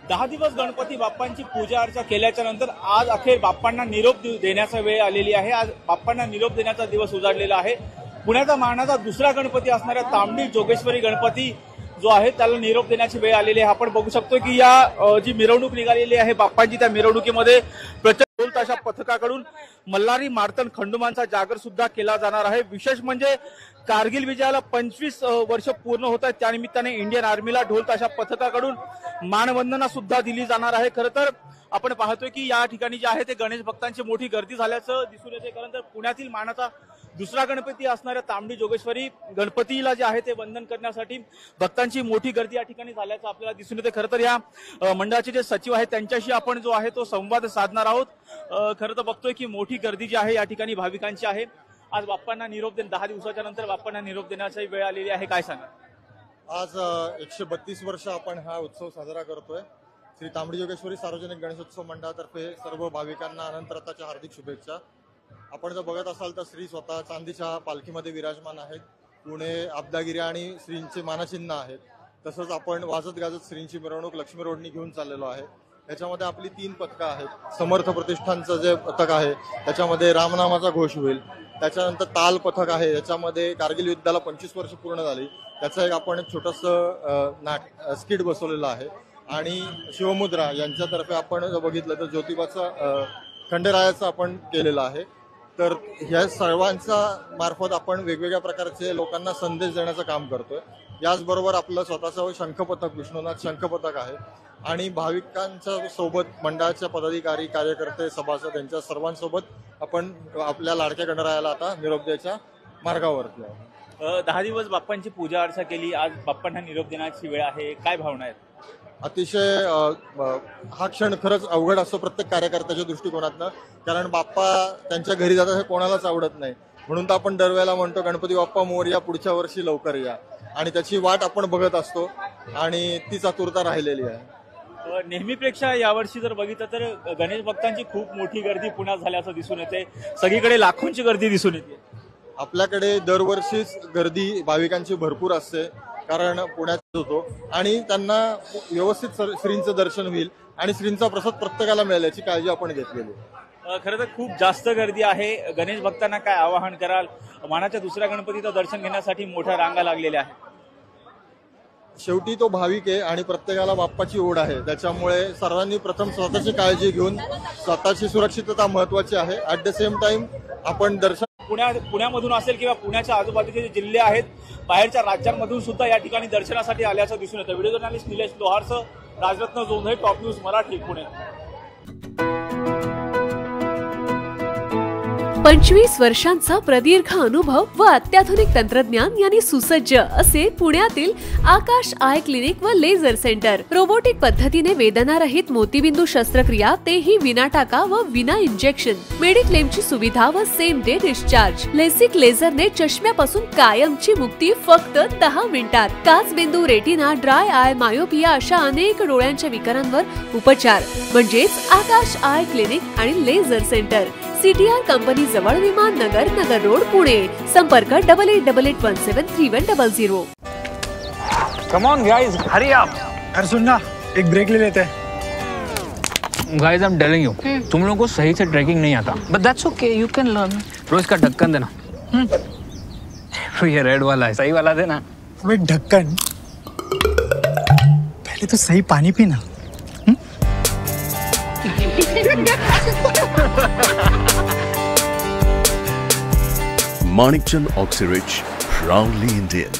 10 दिवस गणपती बाप्पांची पूजा अर्चा केल्याच्या नंतर आज अखेर बाप्पांना निरोप देण्याचा वेळ आलेली आहे। आज बाप्पांना निरोप देण्याचा दिवस उजाडलेला आहे। पुण्याचा मानाचा दुसरा गणपती असणाऱ्या तांबडी जोगेश्वरी गणपती जो आहे त्याला निरोप देण्याची वेळ आलेली आहे। आपण बघू शकतो की या जी मिरवणूक निघालेली आहे बाप्पांची, त्या मिरवणुकीमध्ये प्रचंड ढोल ताशा पथकाकडून मल्हारी मार्तंड खंडोबांचा जागर सुद्धा केला जाणार आहे। विशेष म्हणजे कारगिल विजयाला 25 वर्ष पूर्ण होत आहेत, त्यानिमित्ताने इंडियन आर्मीला ढोल ताशा पथकाकडून मानवंदना सुद्धा दिली जाणार आहे। खरं तर आपण पाहतोय की या ठिकाणी जे आहे ते गणेश भक्तांची मोठी गर्दी झाल्याचं दिसून येते। कारण तर पुण्यातील मानाचा दुसरा गणपती असणाऱ्या तांबडी जोगेश्वरी गणपतीला जे आहे ते वंदन करण्यासाठी भक्तांची मोठी गर्दी या ठिकाणी झाल्याचं आपल्याला दिसून येते। खरं तर या मंडळाचे जे सचिव आहेत त्यांच्याशी आपण जो आहे तो संवाद साधणार आहोत। खरं तर बघतोय की मोठी गर्दी जी आहे या ठिकाणी भाविकांची आहे। आज बाप्पांना निरोप 10 दिवसाच्या नंतर बाप्पांना निरोप देण्याची वेळ आलेली आहे, काय सांगा? आज 132 वर्ष आपण हा उत्सव साजरा करतोय। श्री तांबडी जोगेश्वरी सार्वजनिक गणेशोत्सव मंडळातर्फे सर्व भाविकांना अनंत रथाच्या हार्दिक शुभेच्छा। आपण जर बघत असाल तर श्री स्वतः चांदीच्या पालखीमध्ये विराजमान आहेत। पुणे आब्दागिरी आणि श्रींचे मानचिन्ह आहेत। तसंच आपण वाजत गाजत श्रींची मिरवणूक लक्ष्मी रोडनी घेऊन चाललेलो आहे। याच्यामध्ये आपली 3 पथकं आहेत। समर्थ प्रतिष्ठानचं जे पथक आहे त्याच्यामध्ये रामनामाचा घोष होईल। त्याच्यानंतर ताल पथक आहे, याच्यामध्ये कारगिल युद्धाला 25 वर्ष पूर्ण झाली त्याचं एक आपण छोटंसं स्किट बसवलेलं आहे। आणि शिवमुद्रा यांच्यातर्फे आपण बघितलं तर ज्योतिबाचा खंडेरायाचं आपण केलेलं आहे। तर ह्या सर्वांच्या मार्फत आपण वेगवेगळ्या प्रकारचे लोकांना संदेश देण्याचं काम करतोय। याचबरोबर आपलं स्वतःचं शंखपथक विष्णुनाथ शंखपथक आहे आणि भाविकांच्या सोबत मंडळाच्या पदाधिकारी कार्यकर्ते सभासद यांच्या सर्वांसोबत आपण आपल्या लाडक्या गणरायाला आता निरोप द्यायच्या मार्गावरती आहे। 10 दिवस बाप्पांची पूजा अर्चा केली, आज बाप्पांना निरोप देण्याची वेळ आहे, काय भावना आहेत? अतिशय हा क्षण खरंच अवघड असतो प्रत्येक कार्यकर्त्याच्या दृष्टिकोनातनं, कारण बाप्पा त्यांच्या घरी जातात हे कोणालाच आवडत नाही। म्हणून तर आपण दरवेळेला म्हणतो गणपती बाप्पा मोरया, पुढच्या वर्षी लवकर या, आणि त्याची वाट आपण बघत असतो आणि तीच आतुरता राहिलेली आहे। नेहमीपेक्षा यावर्षी जर बघितलं तर गणेश भक्तांची खूप मोठी गर्दी पुण्यात झाल्याचं दिसून येते, सगळीकडे लाखोंची गर्दी दिसून येते। आपल्याकडे दरवर्षीच गर्दी भाविकांची भरपूर असते, कारण पुण्यात होतो आणि त्यांना व्यवस्थित श्रींचं दर्शन होईल आणि श्रींचा प्रसाद प्रत्येकाला मिळेल याची काळजी आपण घेतलेली आहे। खरं तर खूप जास्त गर्दी आहे। गणेश भक्तांना काय आवाहन कराल? मानाच्या दुसऱ्या गणपतीचं दर्शन घेण्यासाठी मोठ्या रांगा लागलेल्या आहेत। शेवटी तो भाविक आहे आणि प्रत्येकाला बाप्पाची ओढ आहे, त्याच्यामुळे सर्वांनी प्रथम स्वतःची काळजी घेऊन स्वतःची सुरक्षितता महत्वाची आहे। ऍट द सेम टाइम आपण दर्शन पुण्यामधून असेल किंवा पुण्याच्या आजूबाजूचे जे जिल्हे आहेत, बाहेरच्या राज्यांमधून सुद्धा या ठिकाणी दर्शनासाठी आल्याचं दिसून येतं। व्हिडिओ जर्नलिस्ट निलेश लोहारसह राजरत्न जोंधळे, टॉप न्यूज मराठी, पुणे। 25 वर्षांचा प्रदीर्घ अनुभव व अत्याधुनिक तंत्रज्ञान यांनी सुसज्ज असे पुण्यातील आकाश आय क्लिनिक व लेझर सेंटर। रोबोटिक पद्धतीने वेदनारहित मोतीबिंदू शस्त्रक्रिया, तेही विना टाका व विना इंजेक्शन। मेडिक्लेमची सुविधा व सेम डे डिस्चार्ज। लेसिक लेझरने चष्म्यापासून कायमची मुक्ती फक्त 10 मिनिटात। काचबिंदू, रेटिना, ड्राय आय, मायोपिया अशा अनेक डोळ्यांच्या विकारांवर उपचार म्हणजेच आकाश आय क्लिनिक आणि लेझर सेंटर। CTR कंपनी जवळ, विमान नगर, नगर रोड, पुणे। संपर्क 8888173100। Come on guys, hurry up. अरे सुन ना, एक ब्रेक ले लेते हैं। Guys, I'm telling you, तुम लोगों को सही से ट्रैकिंग नहीं आता। But that's okay, you can learn. रोज का ढक्कन देना। तो ये रेड वाला है, सही वाला देना। वो एक ढक्कन, पहले तो सही पानी पीना। Manikchand Oxyrich, proudly Indian.